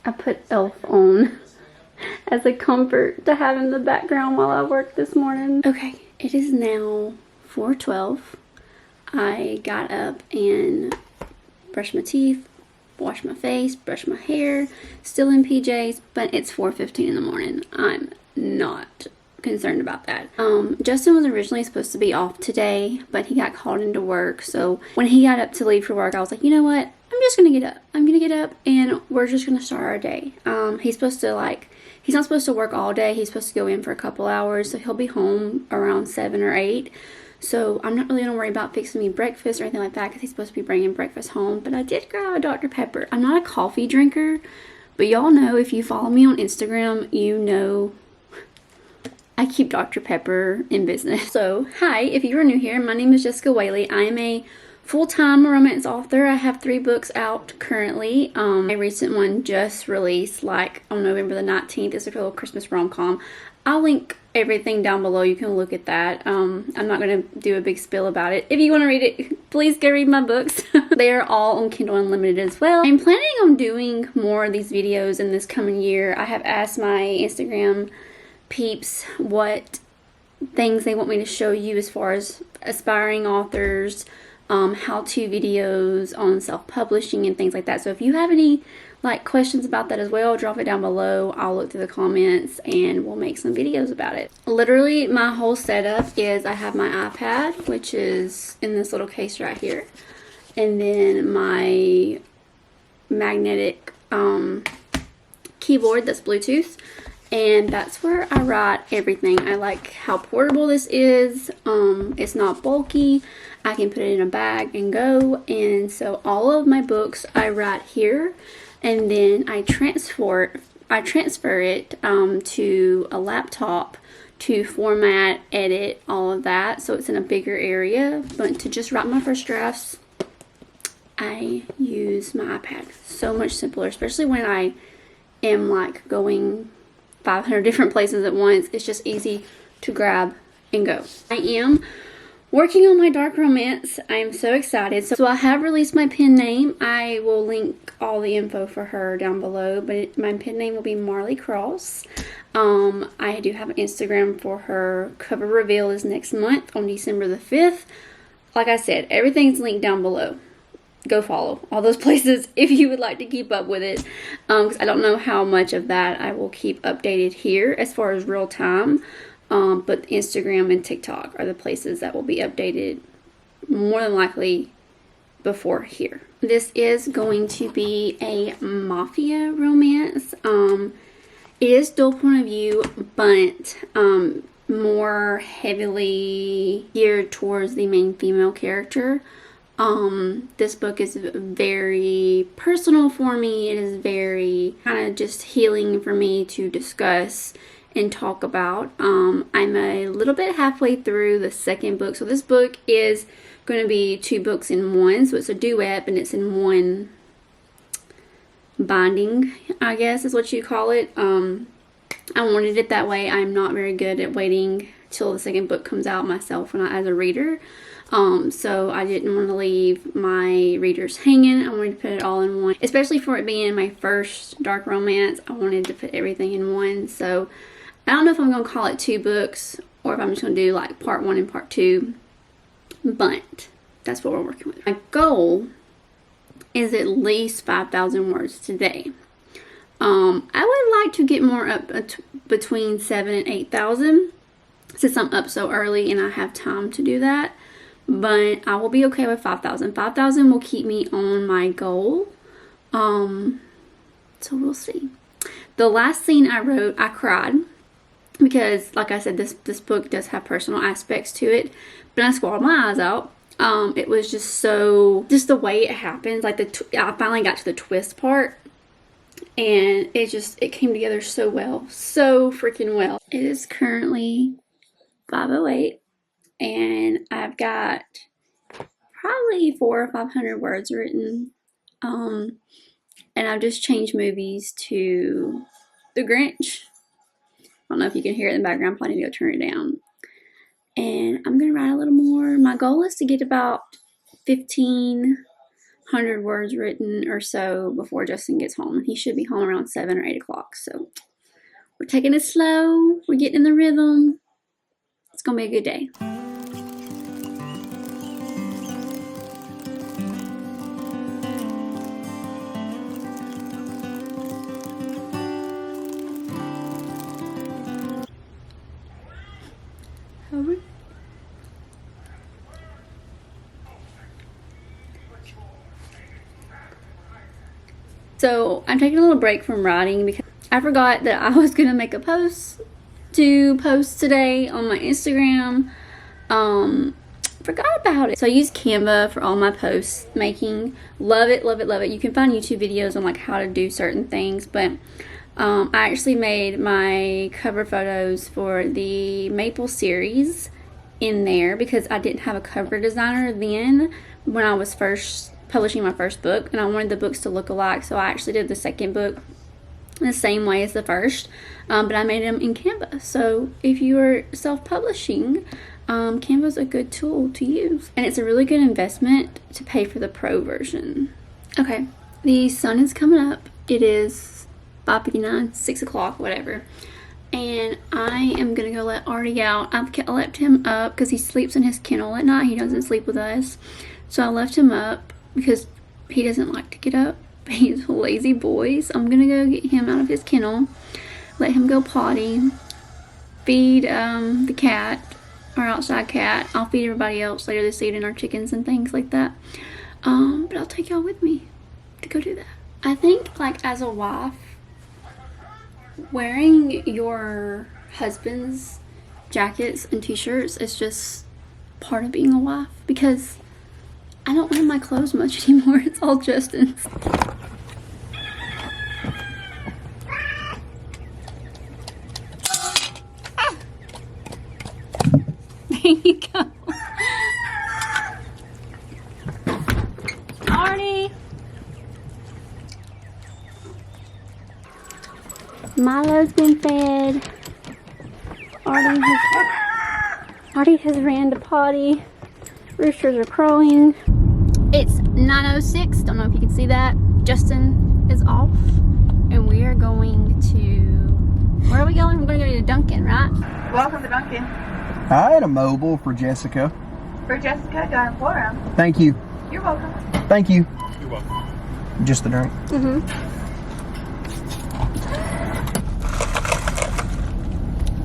I put Elf on as a comfort to have in the background while I work this morning. Okay, it is now 4:12. I got up and brushed my teeth, washed my face, brushed my hair, still in PJs, but it's 4:15 in the morning. I'm not concerned about that. Justin was originally supposed to be off today, but he got called into work. So when he got up to leave for work, I was like, you know what? I'm just gonna get up. I'm gonna get up and we're just gonna start our day. He's supposed to he's not supposed to work all day. He's supposed to go in for a couple hours, so he'll be home around 7 or 8. So I'm not really gonna worry about fixing me breakfast or anything like that because he's supposed to be bringing breakfast home. But I did grab a Dr. Pepper. I'm not a coffee drinker, but y'all know, if you follow me on Instagram, you know I keep Dr. Pepper in business. So, hi, if you are new here, my name is Jessica Whaley. I am a full-time romance author. I have 3 books out currently. A recent one just released on November the 19th. It's a little Christmas Rom Com. I'll link everything down below. You can look at that. I'm not going to do a big spiel about it. If you want to read it, please go read my books. They are all on Kindle Unlimited as well. I'm planning on doing more of these videos in this coming year. I have asked my Instagram peeps what things they want me to show you as far as aspiring authors, how-to videos on self-publishing and things like that. So if you have any questions about that as well, drop it down below. I'll look through the comments and we'll make some videos about it. Literally, my whole setup is I have my iPad, which is in this little case right here, and then my magnetic keyboard that's Bluetooth. And that's where I write everything. I like how portable this is. It's not bulky. I can put it in a bag and go. And so all of my books I write here, and then I transfer it to a laptop to format, edit, all of that. So it's in a bigger area. But to just write my first drafts, I use my iPad. So much simpler, especially when I am going 500 different places at once. It's just easy to grab and go. I am working on my dark romance. I am so excited. So I have released my pen name. I will link all the info for her down below, but my pen name will be Marlee Cross. I do have an Instagram for her. Cover reveal is next month on December the 5th. Like I said, everything's linked down below. Go follow all those places if you would like to keep up with it, because I don't know how much of that I will keep updated here as far as real time, but Instagram and TikTok are the places that will be updated more than likely before here. This is going to be a mafia romance. It is dual point of view, but more heavily geared towards the main female character. This book is very personal for me. It is very kind of just healing for me to discuss and talk about. I'm a little bit halfway through the second book. So this book is going to be 2 books in one. So it's a duet and it's in one binding, I guess is what you call it. I wanted it that way. I'm not very good at waiting till the second book comes out myself as a reader. So I didn't want to leave my readers hanging. I wanted to put it all in one, especially for it being my first dark romance. I wanted to put everything in one. So I don't know if I'm going to call it 2 books or if I'm just going to do part 1 and part 2, but that's what we're working with. My goal is at least 5,000 words today. I would like to get more up between 7,000 and 8,000 since I'm up so early and I have time to do that. But I will be okay with 5,000. 5,000 will keep me on my goal. So we'll see. The last scene I wrote, I cried. Because, like I said, this book does have personal aspects to it. But I squalled my eyes out. It was just the way it happens. I finally got to the twist part. And it came together so well. So freaking well. It is currently 5:08. And I've got probably 400 or 500 words written. And I've just changed movies to The Grinch. I don't know if you can hear it in the background. I'm planning to go turn it down. And I'm going to write a little more. My goal is to get about 1,500 100 words written or so before Justin gets home. He should be home around 7 or 8 o'clock. So we're taking it slow. We're getting in the rhythm. It's going to be a good day. Hurry. So I'm taking a little break from writing because I forgot that I was gonna make a post to post today on my Instagram. Forgot about it. So I use Canva for all my post making. Love it, love it, love it. You can find YouTube videos on like how to do certain things, but I actually made my cover photos for the Maple series in there because I didn't have a cover designer then when I was first publishing my first book, and I wanted the books to look alike, so I actually did the second book the same way as the first, but I made them in Canva. So if you are self-publishing, Canva's a good tool to use, and it's a really good investment to pay for the pro version. Okay, the sun is coming up. It is 5:59, 6 o'clock, whatever. And I am gonna go let Artie out. I left him up because he sleeps in his kennel at night. He doesn't sleep with us. So I left him up because he doesn't like to get up. He's a lazy boy. So I'm gonna go get him out of his kennel, let him go potty, feed the cat, our outside cat. I'll feed everybody else later this evening, our chickens and things like that. But I'll take y'all with me to go do that. I think like as a wife, wearing your husband's jackets and t-shirts is just part of being a wife, because I don't wear my clothes much anymore. It's all Justin's. There you go. Artie. Milo's been fed. Artie has ran to potty. Roosters are crowing. It's 9:06. Don't know if you can see that. Justin is off, and we are going to. Where are we going? We're going to go to Dunkin', right? Welcome to Dunkin'. I had a mobile for Jessica. For Jessica, going for him. Thank you. You're welcome. Thank you. You're welcome. Just the drink.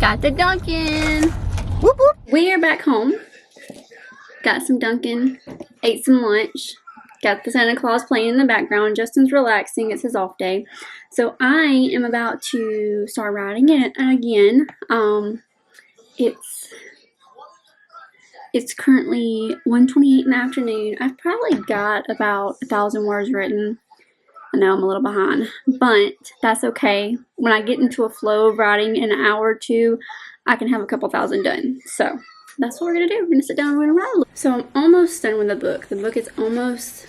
Got the Dunkin'. Whoop whoop. We are back home. Got some Dunkin'. Ate some lunch. Got the Santa Claus playing in the background. Justin's relaxing. It's his off day. So I am about to start writing it again. It's currently 1:28 in the afternoon. I've probably got about 1,000 words written. I know I'm a little behind, but that's okay. When I get into a flow of writing in an hour or two, I can have a couple thousand done. So that's what we're gonna do. We're gonna sit down and we're gonna write a little. So I'm almost done with the book. The book is almost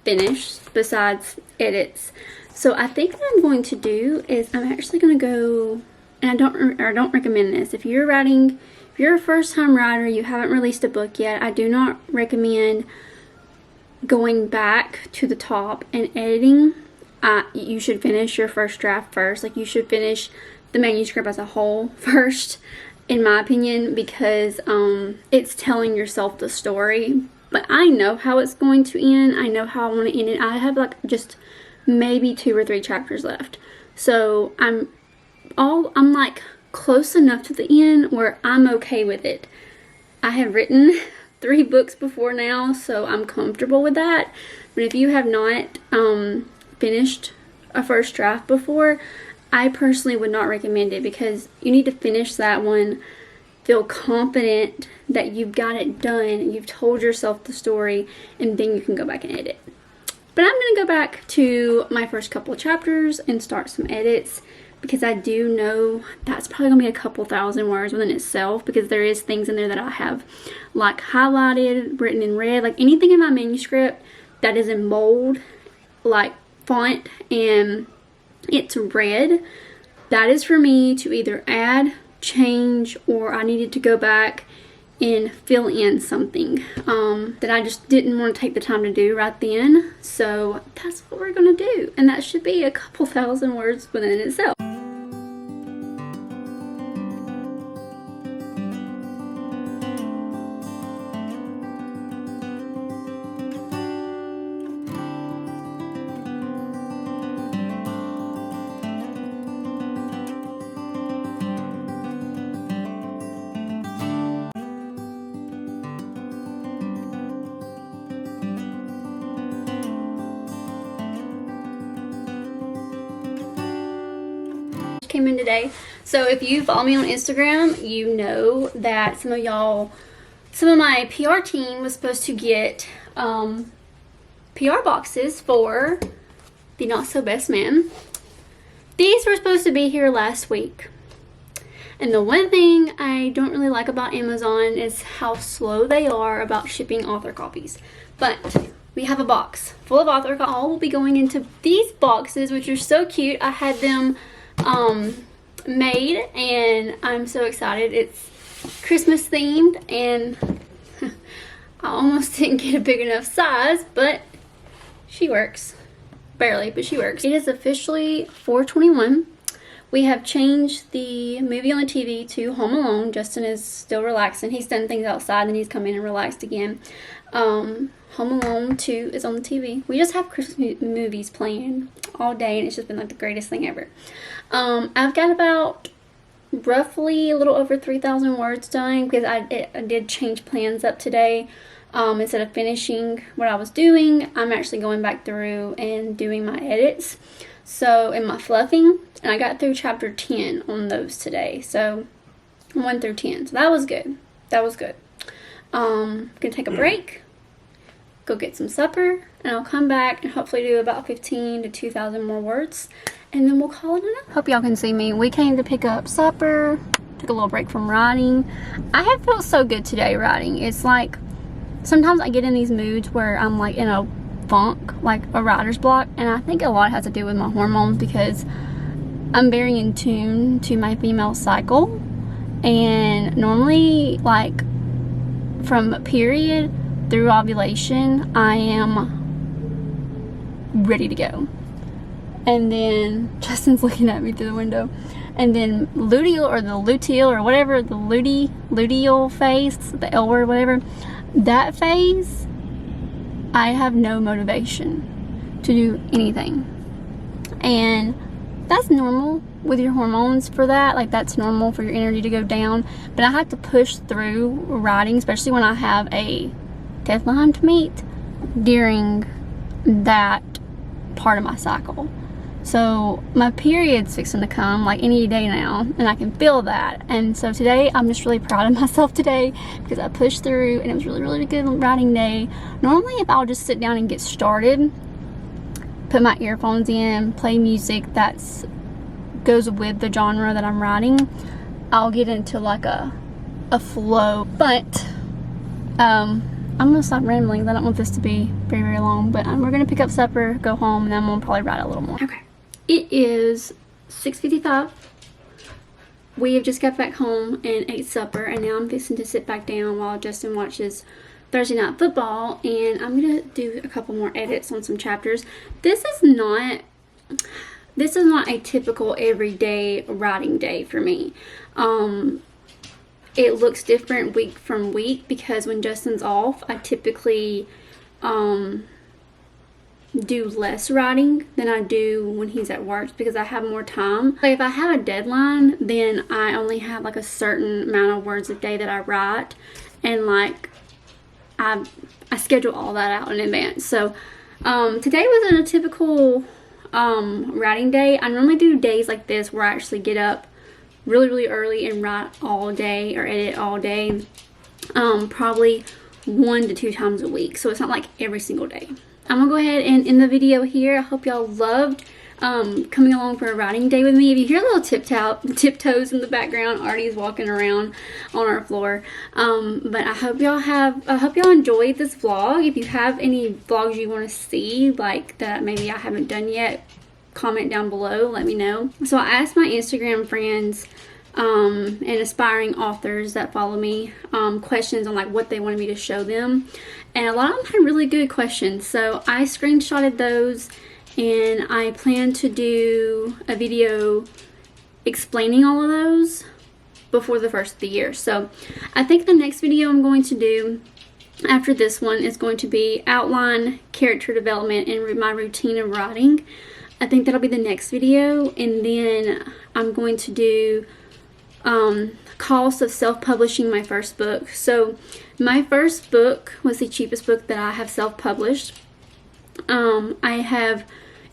finished, besides edits. So I think what I'm going to do is I'm actually gonna go, and I don't recommend this. If you're a first-time writer, you haven't released a book yet, I do not recommend going back to the top and editing. You should finish your first draft first. Like, you should finish the manuscript as a whole first, in my opinion, because it's telling yourself the story. But I know how it's going to end. I know how I want to end it. I have like just maybe 2 or 3 chapters left. So I'm like close enough to the end where I'm okay with it. I have written 3 books before now, so I'm comfortable with that. But if you have not finished a first draft before, I personally would not recommend it, because you need to finish that one, feel confident that you've got it done, you've told yourself the story, and then you can go back and edit. But I'm going to go back to my first couple of chapters and start some edits, because I do know that's probably going to be a couple thousand words within itself, because there is things in there that I have like highlighted, written in red, like anything in my manuscript that is in bold, like font, and it's red, that is for me to either add, change, or I needed to go back and fill in something that I just didn't want to take the time to do right then. So that's what we're going to do. And that should be a couple thousand words within itself. Came in today. So if you follow me on Instagram, you know that some of my PR team was supposed to get PR boxes for the Not So Best Man. These were supposed to be here last week. And the one thing I don't really like about Amazon is how slow they are about shipping author copies. But we have a box full of author copies. All will be going into these boxes, which are so cute. I had them made, and I'm so excited. It's Christmas themed, and I almost didn't get a big enough size, but she works. Barely, but she works. It is officially 4:21. We have changed the movie on the TV to Home Alone. Justin is still relaxing. He's done things outside, then he's come in and relaxed again. Home Alone 2 is on the TV. We just have Christmas movies playing all day, and it's just been like the greatest thing ever. I've got about roughly a little over 3,000 words done because I did change plans up today. Instead of finishing what I was doing, I'm actually going back through and doing my edits. So, in my fluffing, and I got through chapter 10 on those today. So, 1 through 10. So, that was good. That was good. Gonna take a break, go get some supper, and I'll come back and hopefully do about 15 to 2,000 more words, and then we'll call it a night. Hope y'all can see me. We came to pick up supper, took a little break from writing. I have felt so good today writing. It's like, sometimes I get in these moods where I'm like in a funk, like a writer's block, and I think a lot has to do with my hormones because I'm very in tune to my female cycle, and normally like from period through ovulation I am ready to go, and then Justin's looking at me through the window, and then luteal or the luteal or whatever, the luteal phase, the L word, whatever, that phase I have no motivation to do anything. And that's normal with your hormones for that. Like, that's normal for your energy to go down. But I have to push through writing, especially when I have a deadline to meet during that part of my cycle. So my period's fixing to come like any day now, and I can feel that. And so today I'm just really proud of myself today because I pushed through, and it was really, really good writing day. Normally if I'll just sit down and get started, put my earphones in, play music that's goes with the genre that I'm writing, I'll get into like a flow. But I'm gonna stop rambling because I don't want this to be very, very long. But we're gonna pick up supper, go home, and then we'll probably write a little more. Okay. It is 6:55. We have just got back home and ate supper, and now I'm fixing to sit back down while Justin watches Thursday Night Football, and I'm gonna do a couple more edits on some chapters. This is not a typical everyday writing day for me. It looks different week from week because when Justin's off, I typically do less writing than I do when he's at work because I have more time. Like, if I have a deadline, then I only have like a certain amount of words a day that I write, and like I schedule all that out in advance. So today wasn't a typical writing day. I normally do days like this where I actually get up really, really early and write all day or edit all day, probably 1 to 2 times a week. So it's not like every single day. I'm gonna go ahead and end the video here. I hope y'all loved coming along for a writing day with me. If you hear little tiptoes in the background, Artie's walking around on our floor. But I hope y'all enjoyed this vlog. If you have any vlogs you want to see, like that maybe I haven't done yet, comment down below, let me know. So I asked my Instagram friends and aspiring authors that follow me questions on like what they wanted me to show them, and a lot of them had really good questions, so I screenshotted those, and I plan to do a video explaining all of those before the first of the year. So I think the next video I'm going to do after this one is going to be outline, character development, and my routine of writing. I think that'll be the next video, and then I'm going to do cost of self-publishing my first book. So my first book was the cheapest book that I have self-published. I have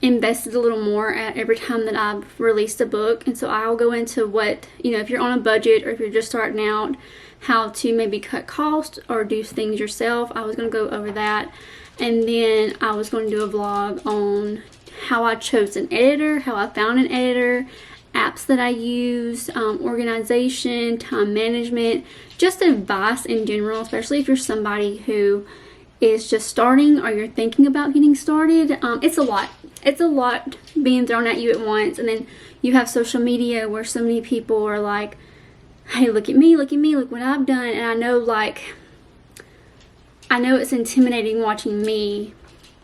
invested a little more at every time that I've released a book, and so I'll go into what, you know, if you're on a budget or if you're just starting out, how to maybe cut costs or do things yourself. I was going to go over that, and then I was going to do a vlog on how I chose an editor, how I found an editor, apps that I use, organization, time management, just advice in general, especially if you're somebody who is just starting or you're thinking about getting started. It's a lot. It's a lot being thrown at you at once, and then you have social media where so many people are like, hey, look at me, look what I've done. And I know, like, I know it's intimidating watching me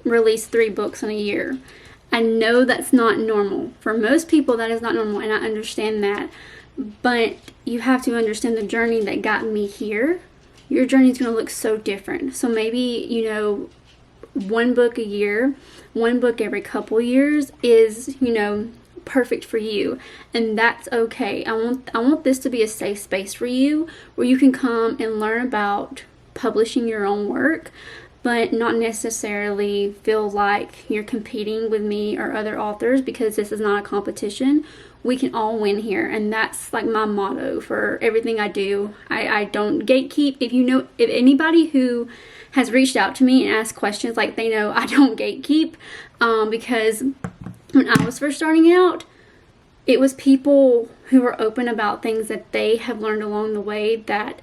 release 3 books in a year. I know that's not normal. For most people, that is not normal, and I understand that. But you have to understand the journey that got me here. Your journey is going to look so different. So maybe, you know, 1 book a year, 1 book every couple years is, you know, perfect for you, and that's okay. I want this to be a safe space for you where you can come and learn about publishing your own work, but not necessarily feel like you're competing with me or other authors, because this is not a competition. We can all win here, and that's like my motto for everything I do. I don't gatekeep. If anybody who has reached out to me and asked questions, like, they know I don't gatekeep, because when I was first starting out, it was people who were open about things that they have learned along the way that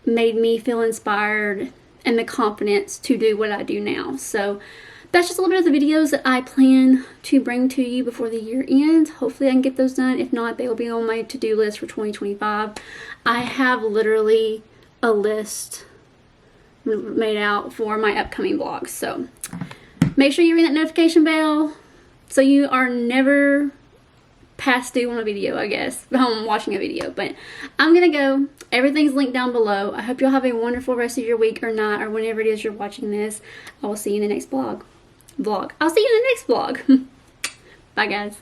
made me feel inspired and the confidence to do what I do now. So that's just a little bit of the videos that I plan to bring to you before the year ends. Hopefully I can get those done. If not, they will be on my to-do list for 2025. I have literally a list made out for my upcoming vlogs. So make sure you ring that notification bell so you are never past due on a video, I guess. I'm watching a video, but I'm gonna go. Everything's linked down below. I hope you'll have a wonderful rest of your week or night, or whenever it is you're watching this. I will see you in the next vlog. I'll see you in the next vlog. Bye, guys.